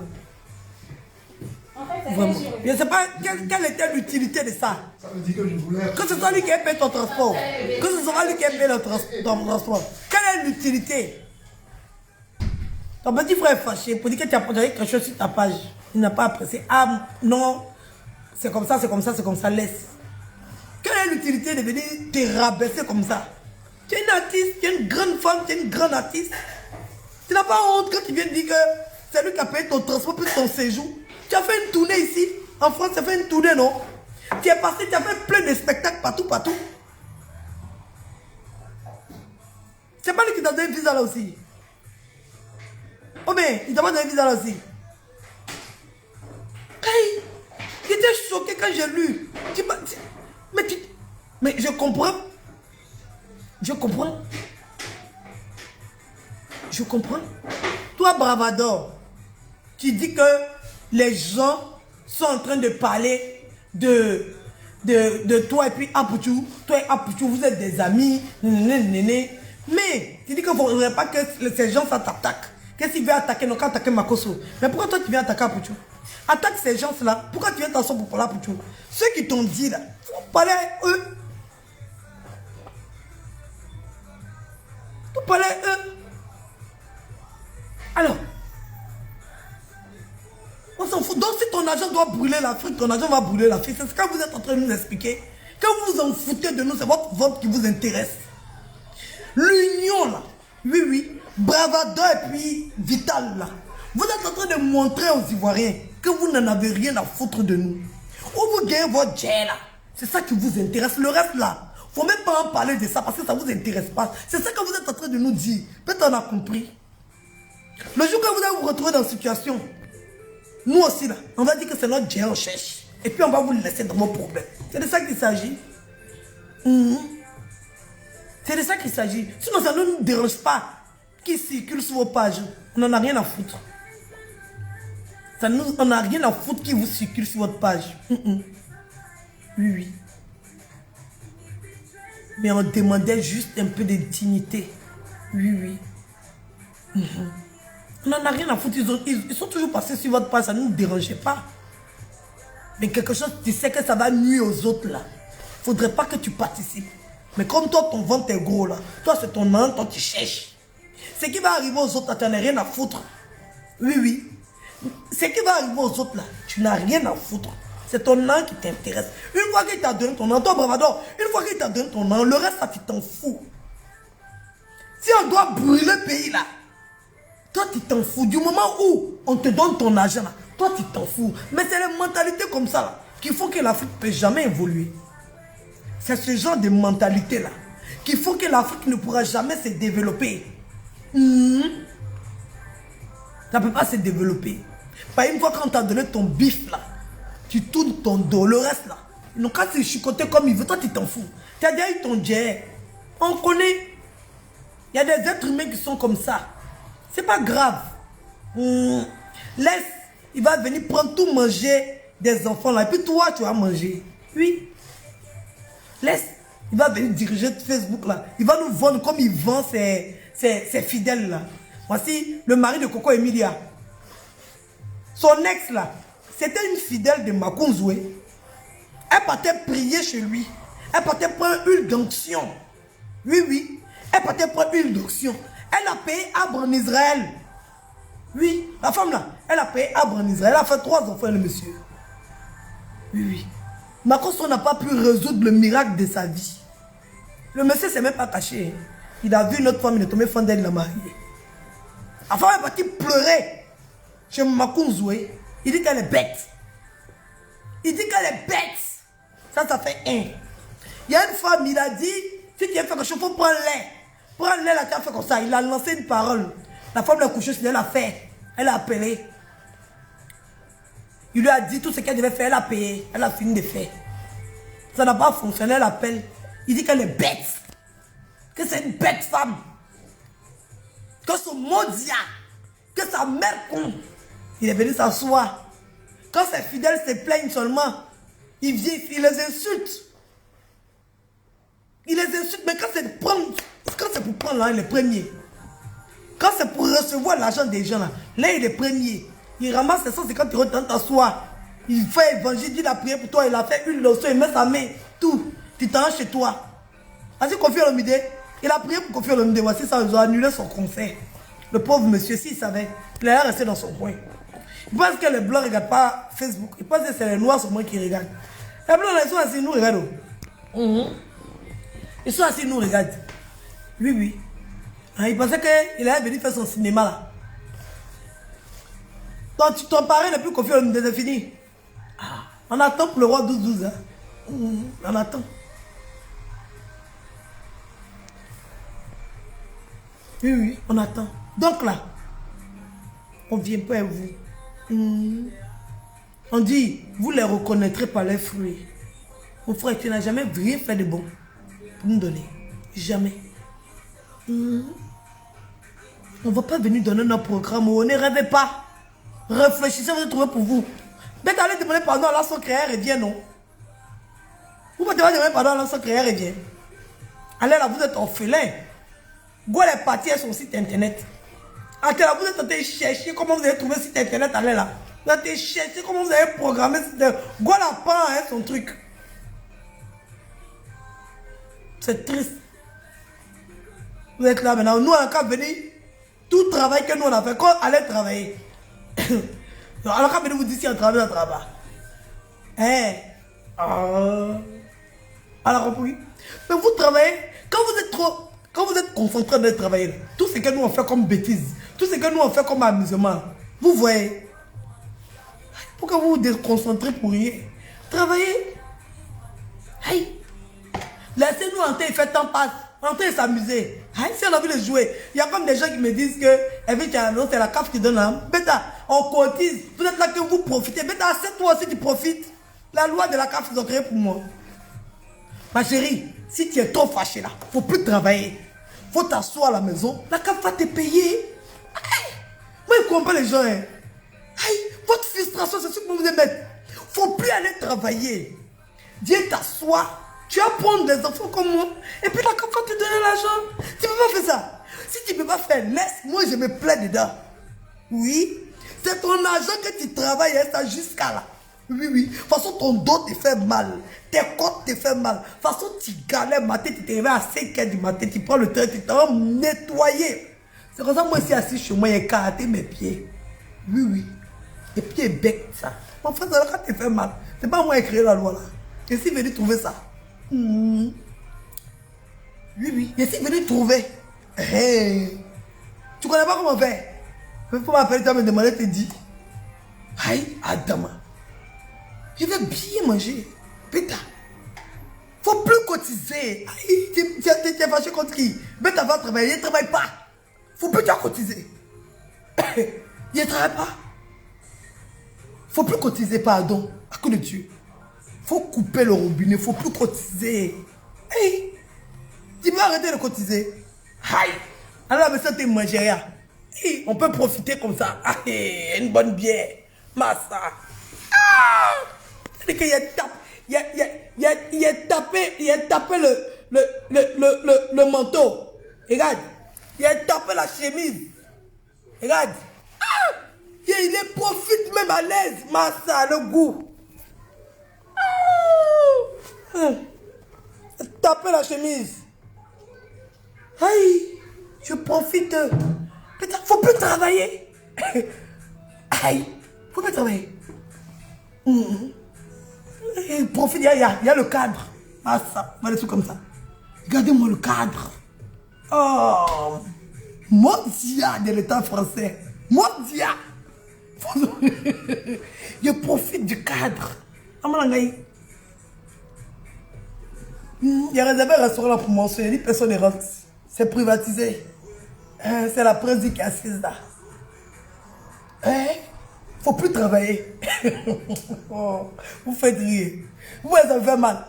En fait, Vraiment. Je ne sais pas quelle était l'utilité de ça. Ça me dit que je voulais. Que ce soit lui qui ait payé ton transport. Que ce soit lui qui ait payé ton transport. Quelle est l'utilité? Ton petit frère est fâché pour dire que tu as posé quelque chose sur ta page. Il n'a pas apprécié. Ah non, c'est comme ça, c'est comme ça, c'est comme ça, laisse. Quelle est l'utilité de venir te rabaisser comme ça? Tu es une artiste, tu es une grande femme, tu es une grande artiste. Tu n'as pas honte quand tu viens de dire que c'est lui qui a payé ton transport plus ton séjour. Tu as fait une tournée ici. En France, tu as fait une tournée, non? Tu es passé, tu as fait plein de spectacles partout, partout. C'est pas lui qui t'a donné un visa là aussi. Oh mais, il t'a pas donné un visa là aussi. Hey, j'étais choqué quand j'ai lu. Mais je comprends. Je comprends. Je comprends. Toi, Bravador, qui dis que les gens sont en train de parler de toi et puis Apoutou. Toi et Apoutou, vous êtes des amis. Mais tu dis qu'il ne faudrait pas que ces gens s'attaquent. Qu'est-ce qu'il veut attaquer? Non, qu'à attaquer Makoso. Mais pourquoi toi tu viens attaquer Apoutou? Attaque ces gens-là. Pourquoi tu viens t'asseoir pour parler à Apoutou? Ceux qui t'ont dit là, il faut parler à eux. Faut parler à eux. Alors, on s'en fout. Donc si ton argent doit brûler l'Afrique, ton argent va brûler l'Afrique. C'est ce que vous êtes en train de nous expliquer. Quand vous vous en foutez de nous, c'est votre vote qui vous intéresse. L'union là, oui, oui, Bravado et puis Vital là. Vous êtes en train de montrer aux Ivoiriens que vous n'en avez rien à foutre de nous. Ou vous gagnez votre jet là. C'est ça qui vous intéresse. Le reste là, faut même pas en parler de ça parce que ça vous intéresse pas. C'est ça que vous êtes en train de nous dire. Peut-être on a compris. Le jour que vous allez vous retrouver dans une situation, nous aussi là, on va dire que c'est notre jet en cherche. Et puis on va vous laisser dans vos problèmes. C'est de ça qu'il s'agit. C'est de ça qu'il s'agit. Sinon ça ne nous dérange pas qui circule sur vos pages. On n'en a rien à foutre. On n'a rien à foutre qui vous circule sur votre page. Oui, oui. Mais on demandait juste un peu de dignité. Oui, oui. On n'en a rien à foutre. Ils sont toujours passés sur votre page. Ça ne nous dérangeait pas. Mais quelque chose, tu sais que ça va nuire aux autres là. Il ne faudrait pas que tu participes. Mais comme toi, ton ventre est gros là. Toi, c'est ton nom, toi, tu cherches. Ce qui va arriver aux autres là, tu n'en as rien à foutre. Oui, oui. Ce qui va arriver aux autres là, tu n'as rien à foutre. C'est ton nom qui t'intéresse. Une fois qu'il t'a donné ton nom, toi Bravador, une fois qu'il t'a donné ton nom, le reste là, tu t'en fous. Si on doit brûler le pays là, toi tu t'en fous. Du moment où on te donne ton argent là, toi tu t'en fous. Mais c'est les mentalités comme ça là, qu'il faut que l'Afrique ne peut jamais évoluer. C'est ce genre de mentalité là, qu'il faut que l'Afrique ne pourra jamais se développer. Ça ne peut pas se développer. Pas une fois qu'on t'a donné ton bif là, tu tournes ton dos, le reste là. Donc quand tu chicoté comme il veut, toi tu t'en fous. Tu as déjà eu ton jet. On connaît. Il y a des êtres humains qui sont comme ça. C'est pas grave. Laisse, il va venir prendre tout manger des enfants là. Et puis toi, tu vas manger. Oui. Laisse. Il va venir diriger Facebook là. Il va nous vendre comme il vend ses fidèles là. Voici le mari de Coco Emilia. Son ex là, c'était une fidèle de Makunzoué. Elle partait prier chez lui. Elle partait prendre huile d'onction. Oui, oui. Elle partait prendre huile d'onction. Elle a payé Abre en Israël. Oui, la femme là, elle a payé Abre en Israël. Elle a fait 3 enfants, le monsieur. Oui, oui. Makonso n'a pas pu résoudre le miracle de sa vie. Le monsieur ne s'est même pas caché. Il a vu notre femme, il est tombé fan d'elle, il l'a mariée. La femme est partie pleurer chez Makunzoué. Il dit qu'elle est bête. Il dit qu'elle est bête. Ça fait 1. Il y a une femme, il a dit, si tu as fait quelque chose, il faut prendre l'air. Prends l'air, là, tu as fait comme ça. Il a lancé une parole. La femme l'a couché, elle a fait. Elle a appelé. Il lui a dit tout ce qu'elle devait faire, elle a payé. Elle a fini de faire. Ça n'a pas fonctionné, elle appelle. Il dit qu'elle est bête. Que c'est une bête femme. Que son maudit, que sa mère con. Il est venu s'asseoir. Quand ses fidèles se plaignent seulement, il vient, il les insulte. Il les insulte, mais quand c'est pour prendre là, il est premier. Quand c'est pour recevoir l'argent des gens là, là il est premier. Il ramasse ses 150 € dans ta soie. Il fait évangile, il a prié pour toi, il a fait une leçon, il met sa main, tout. Tu t'en chez toi. Vas-y, Kofi Olomide, il a prié pour Kofi Olomide. Voici ça, ils ont annulé son concert. Le pauvre monsieur, s'il savait, il est resté dans son coin. Il pense que les blancs ne regardent pas Facebook. Il pense que c'est les noirs seulement qui regardent. Les blancs, ils sont assis, ils nous regardent. Ils sont assis, ils nous regardent. Oui, oui. Il pensait qu'il allait venir faire son cinéma là. Donc, ton pari n'est plus confié, c'est fini. On attend pour le roi 12-12. Hein. On attend. Oui, oui, on attend. Donc là, on ne vient pas à vous. On dit, vous les reconnaîtrez par leurs fruits. Mon frère, tu n'as jamais rien fait de bon pour nous donner. Jamais. On ne va pas venir donner notre programme. On ne rêvez pas. Réfléchissez, vous allez trouver pour vous. Mais allez demander pardon à la son créateur et viens, non? Vous pouvez demander pardon à la son créateur et viens. Allez là, vous êtes orphelin. Go les parties à son site internet. Allez là, vous êtes en train de chercher comment vous allez trouver le site internet. Allez là. Vous êtes en train de chercher comment vous allez programmer. Go la prend hein, son truc. C'est triste. Vous êtes là maintenant. Nous, on a qu'à venir. Tout travail que nous on a fait, quand on allait travailler. Alors quand vous dites si on travaille, on travaille. Hein? Alors oui. Mais vous travaillez, quand vous êtes concentré de travailler, tout ce que nous on fait comme bêtises, tout ce que nous on fait comme amusement, vous voyez. Pourquoi vous vous déconcentrez pour rien? Travaillez. Hey. Laissez-nous en train de faire temps passe. En train de s'amuser. Si on a envie de jouer, il y a comme des gens qui me disent que c'est la CAF qui donne là. Bêta, on cotise. Vous êtes là que vous profitez. Bêta, c'est toi aussi qui profites. La loi de la CAF, ils ont créé pour moi. Ma chérie, si tu es trop fâché là, il ne faut plus travailler. Il faut t'asseoir à la maison. La CAF va te payer. Moi, je comprends les gens. Hein. Votre frustration, c'est ce que vous vous mettre. Il ne faut plus aller travailler. Viens t'asseoir. Tu vas prendre des enfants comme moi. Et puis la CAF va te donner l'argent. Tu ne peux pas faire ça. Si tu ne peux pas faire, laisse-moi, je me plais dedans. Oui. C'est ton argent que tu travailles ça jusqu'à là. Oui, oui. De toute façon, ton dos te fait mal. Tes côtes te fait mal. De toute façon, tu galères matin, tu te réveilles à 5 h du matin, tu prends le train, tu t'en vas nettoyer. C'est comme ça, moi, ici, assis chez moi, j'ai karaté mes pieds. Oui, oui. Les pieds bec, ça. Mon frère, ça quand te fait mal. C'est pas moi qui ai créé la loi, là. Je suis venu trouver ça. Oui, oui. Je suis venu trouver. Hey. Tu connais pas comment faire? Il faut m'appeler, tu vas me demander, tu te dis. Aïe, Adama. Je vais bien manger. Putain. Faut plus cotiser. Tu es fâché contre qui? Mais tu vas travailler, il ne travaille pas. Faut plus cotiser. Il ne travaille pas. Faut plus cotiser, pardon. À cause de Dieu. Faut couper le robinet, faut plus cotiser. Hey, tu peux arrêter de cotiser. Aïe. Alors, mais ça, t'es Nigeria. Hey, on peut profiter comme ça. Hey, une bonne bière. Massa. Ah. C'est qu'il a tapé le manteau. Regarde. Il a tapé la chemise. Regarde. Il profite même à l'aise. Massa, le goût. Tapé la chemise. Aïe. Je profite. Putain, faut plus travailler. Aïe. Faut plus travailler. Il profite, il y a le cadre. Ah ça, voilà des trucs comme ça. Regardez-moi le cadre. Oh, mondial de l'État français. Mondial. Je profite du cadre. Il y a réservé un restaurant pour manger. Il dit personne ne rentre. C'est privatisé. C'est la presse qui est assise là. Faut plus travailler. Oh, vous faites rire. Vous, ça fait mal.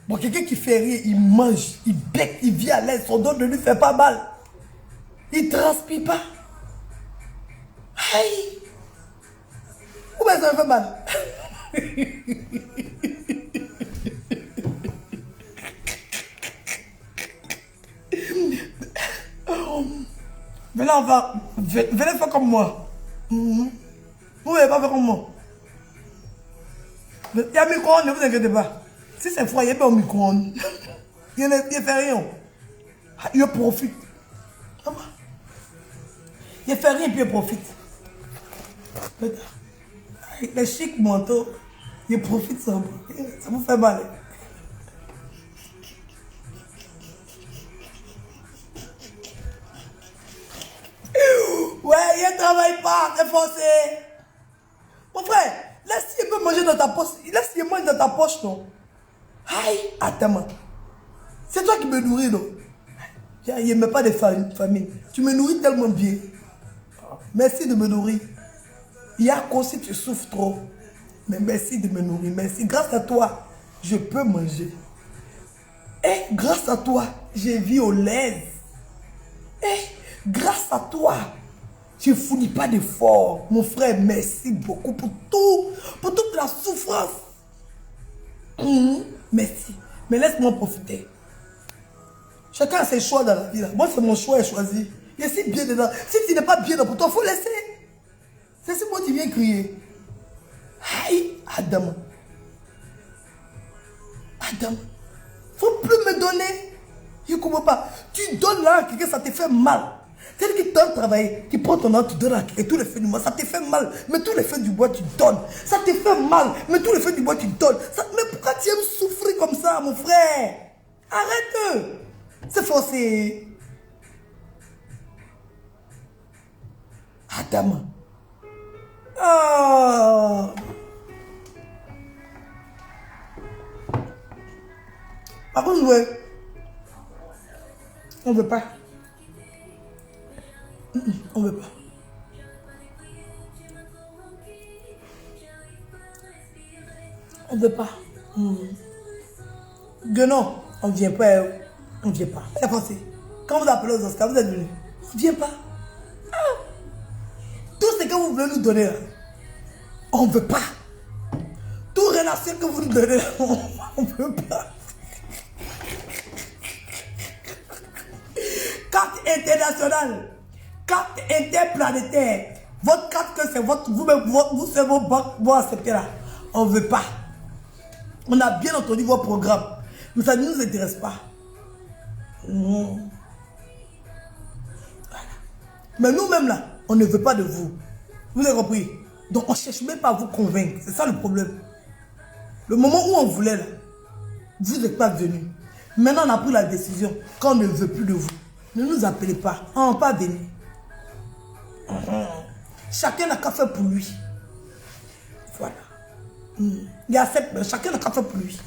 Bon, quelqu'un qui fait rire, il mange, il bec, il vit à l'aise. Son dos ne lui fait pas mal. Il transpire pas. Aïe. Vous, ça fait mal. Venez, venez faire comme moi. Vous ne pouvez pas faire comme moi. Il y a un micro-ondes, ne vous inquiétez pas. Si c'est froid, il n'y a pas un micro-ondes. Il ne fait rien. Il profite. Il fait rien et puis il profite. Le chic manteau, il profite ça. Ça vous fait mal. Ouais, il ne travaille pas, c'est forcé. Mon frère, laisse-le peut manger dans ta poche. Laisse-le manger dans ta poche, non? Aïe, attends. C'est toi qui me nourris, non? Il n'aime pas de famille. Tu me nourris tellement bien. Merci de me nourrir. Il y a quoi si tu souffres trop. Mais merci de me nourrir. Merci. Grâce à toi, je peux manger. Et grâce à toi, je vis au l'aise. Et grâce à toi, je ne fournis pas d'efforts. Mon frère, merci beaucoup pour tout, pour toute la souffrance. Merci. Mais laisse-moi profiter. Chacun a ses choix dans la vie. Là. Moi, c'est mon choix à choisir. Je suis bien dedans. Si tu n'es pas bien dedans pour toi, il faut laisser. C'est ce que moi tu viens crier. Aïe, Adam. Adam. Faut plus me donner. Je ne comprends pas. Tu donnes là à quelqu'un, ça te fait mal. C'est-à-dire que tu donnes travailler, tu prends ton âme, tu donnes à quelqu'un, tous les feux du bois, ça te fait mal. Mais tous les feux du bois, tu donnes. Ça te fait mal. Mais tous les feux du bois, tu donnes. Mais pourquoi tu aimes souffrir comme ça, mon frère? Arrête. C'est forcé. Adam. Oh. Par contre, ouais. On ne veut pas. On ne veut pas. On ne veut pas. Guenon, on ne vient pas. On ne vient pas. C'est passé. Quand vous appelez aux Oscars, vous êtes venus. On ne vient pas. Tout ce que vous voulez nous donner, là, on ne veut pas. Tout relation que vous nous donnez, là, on ne veut pas. Carte internationale. Carte interplanétaire. Votre carte que c'est votre, vous c'est vos banques, vous acceptez là. On ne veut pas. On a bien entendu vos programmes. Mais ça ne nous intéresse pas. Voilà. Mais nous-mêmes là, on ne veut pas de vous. Vous avez compris? Donc on ne cherche même pas à vous convaincre. C'est ça le problème. Le moment où on voulait là, vous n'êtes pas venus. Maintenant on a pris la décision qu'on ne veut plus de vous. Ne nous appelez pas. On n'a pas venu. Chacun n'a qu'à faire pour lui. Voilà. Il accepte, chacun n'a qu'à faire pour lui.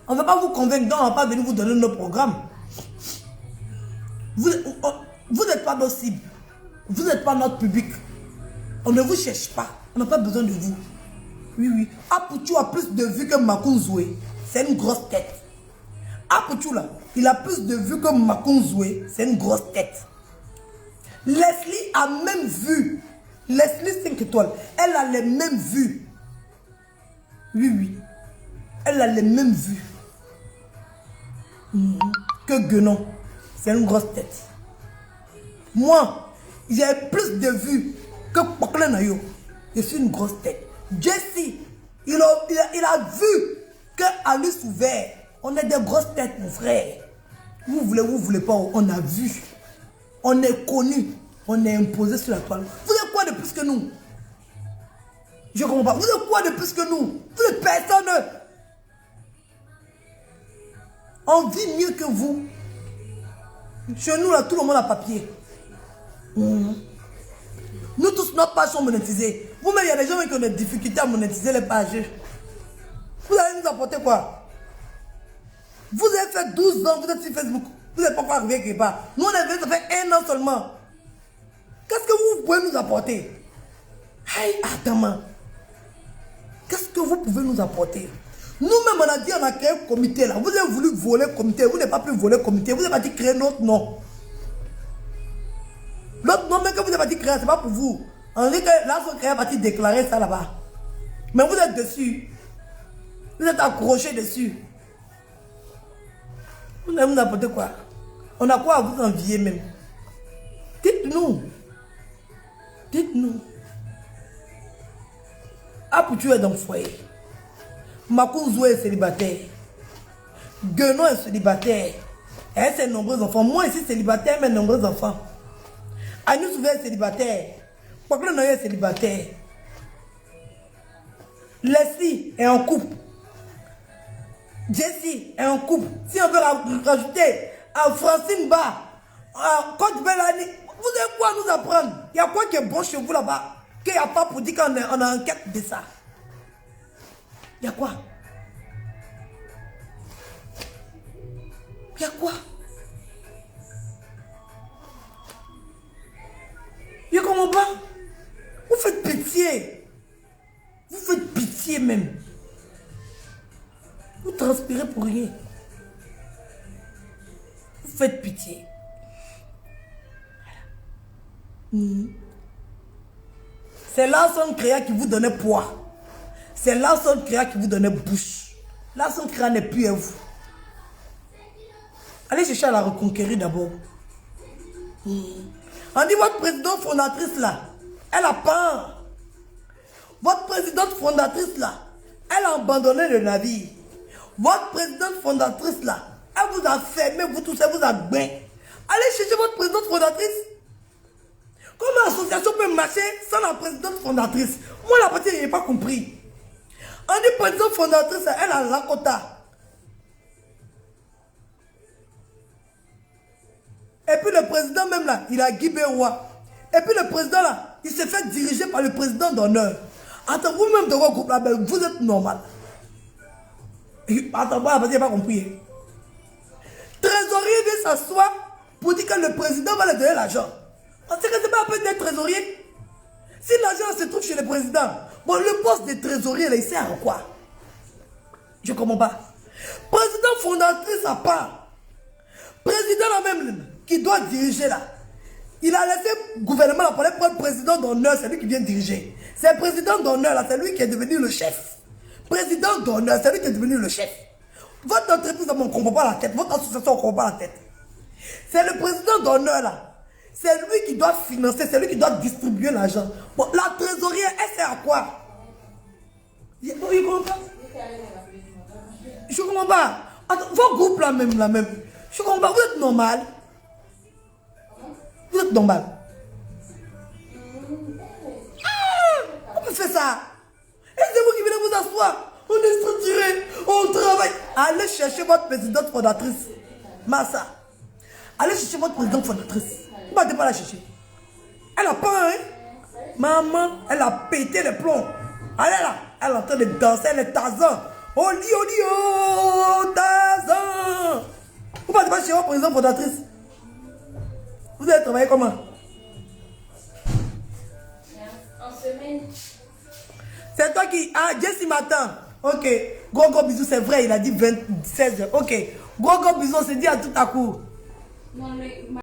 On ne veut pas vous convaincre, donc on ne va pas venir vous donner nos programmes. Vous n'êtes pas nos cibles. Vous n'êtes pas notre public. On ne vous cherche pas. On n'a pas besoin de vous. Oui, oui. Apouchou a plus de vues que Makounzoué. C'est une grosse tête. Apouchou là, il a plus de vues que Makounzoué. C'est une grosse tête. Leslie a même vu Leslie 5 étoiles, elle a les mêmes vues. Oui. Elle a les mêmes vues que Guénon. C'est une grosse tête. Moi, j'ai plus de vues que Pokle Nayo. Je suis une grosse tête. Jesse, il a vu que Alice ouvert. On est des grosses têtes, mon frère. Vous voulez pas, on a vu. On est connu. On est imposé sur la toile. Vous êtes quoi de plus que nous? Je comprends pas. Vous êtes quoi de plus que nous? Vous êtes personne. On vit mieux que vous. Chez nous, là, tout le monde a papier. Nous tous, nos pages sont monétisées. Vous-même, il y a des gens qui ont des difficultés à monétiser les pages. Vous allez nous apporter quoi? Vous avez fait 12 ans, vous êtes sur Facebook. Vous n'êtes pas encore arrivé quelque part. Nous, on est venu, ça fait 1 an seulement. Qu'est-ce que vous pouvez nous apporter? Hey, Adama. Qu'est-ce que vous pouvez nous apporter? Nous-mêmes, on a dit, on a créé un comité là. Vous avez voulu voler le comité. Vous n'avez pas pu voler le comité. Vous avez pas dit créer notre nom. L'autre nom, même que vous n'avez pas dit créer, ce n'est pas pour vous. On dit que là, son créé va-t-il déclarer ça là-bas. Mais vous êtes dessus. Vous êtes accrochés dessus. Vous allez nous apporter quoi? On a quoi à vous envier même? Dites-nous. Dites-nous. Apoutu est dans le foyer. Makounzou est célibataire. Guénon est célibataire. Elle a ses nombreux enfants. Moi ici célibataire, mes nombreux enfants. Agnès Souvé est célibataire. Pokle Nayo est célibataire. Leslie est en couple. Jessie est en couple. Si on veut rajouter à Francine Ba, à Côte Bellani, vous avez quoi à nous apprendre? Il y a quoi qui est bon chez vous là-bas? Qu'il n'y a pas pour dire qu'on a en quête de ça? Il y a quoi? Il y a quoi? Il y a comment pas? Vous faites pitié. Vous faites pitié même. Vous transpirez pour rien. Vous faites pitié. C'est l'ensemble créa qui vous donnait poids. C'est l'ensemble créa qui vous donnait bouche. L'ensemble créa n'est plus à vous. Allez chercher à la reconquérir d'abord. On dit votre présidente fondatrice là, elle a peur. Votre présidente fondatrice là, elle a abandonné le navire. Votre présidente fondatrice là, elle vous a fermé, vous tous, elle vous a bain. Allez chercher votre présidente fondatrice. Comment l'association peut marcher sans la présidente fondatrice? Moi, la partie, je n'ai pas compris. On dit présidente fondatrice, elle a Lakota. Et puis le président même là, il a Guy Béroua. Et puis le président là, il s'est fait diriger par le président d'honneur. Attends, vous-même de votre groupe là, ben, vous êtes normal. Attends, moi, la partie, je n'ai pas compris. Trésorier vient s'asseoir pour dire que le président va lui donner l'argent. On sait que ce n'est pas un peu d'être trésorier. Si l'argent se trouve chez le président, bon, le poste de trésorier, là, il sert à quoi? Je ne comprends pas. Président fondatrice à part. Président là même, qui doit diriger là. Il a laissé le gouvernement là pour aller prendre le président d'honneur, c'est lui qui vient diriger. C'est le président d'honneur là, c'est lui qui est devenu le chef. Président d'honneur, c'est lui qui est devenu le chef. Votre entreprise, on ne comprend pas la tête. Votre association, on ne comprend pas la tête. C'est le président d'honneur là. C'est lui qui doit financer, c'est lui qui doit distribuer l'argent. Bon, la trésorerie, elle sert à quoi? Je ne comprends pas. Je ne comprends pas. Attends, vos groupes là même, je ne comprends pas. Vous êtes normal. Vous êtes normal. On peut faire ça. Et c'est vous qui venez vous asseoir. On est structuré, on travaille. Allez chercher votre présidente fondatrice. Massa. Allez chercher votre présidente fondatrice. Vous ne pouvez pas la chercher. Elle a peur, hein? Maman, elle a pété les plombs. Allez là, elle est en train de danser, elle est Tarzan. Oli, oh, Tarzan. Vous ne pouvez pas chercher votre présidente fondatrice. Vous allez travailler comment? En semaine. C'est toi qui... Ah, Jessie matin. Ok. Gros bisous, c'est vrai, il a dit 16 heures. Ok. Gros bisous, on se dit à tout à coup. Non, mais...